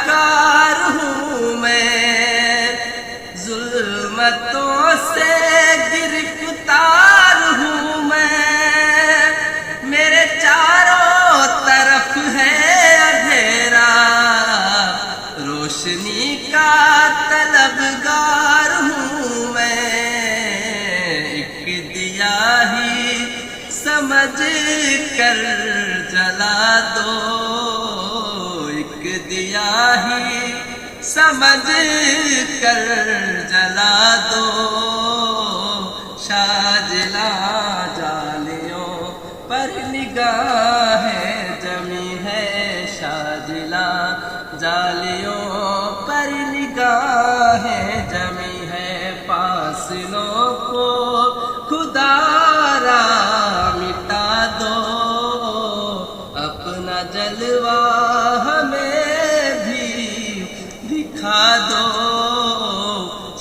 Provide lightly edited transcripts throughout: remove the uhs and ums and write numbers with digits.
کار ہوں میں، ظلمتوں سے گرفتار ہوں میں، میرے چاروں طرف ہے اندھیرا، روشنی کا طلبگار ہوں میں، ایک دیا ہی سمجھ کر جلا دو، ایک دیا ہی سمجھ کر جلا دو، شاہجلاں جالیوں پر نگاہیں جمی ہے، شاہجلاں جالیوں پر نگاہیں جمی ہے، فاصلوں کو خدا را مٹا دو، اپنا جلوہ ہمیں بھی دکھا دو،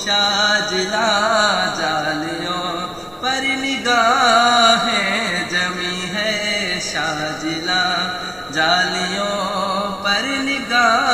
شاہجلاں جالیوں پر نگاہیں جمی ہے، شاہجلاں جالیوں پر نگاہیں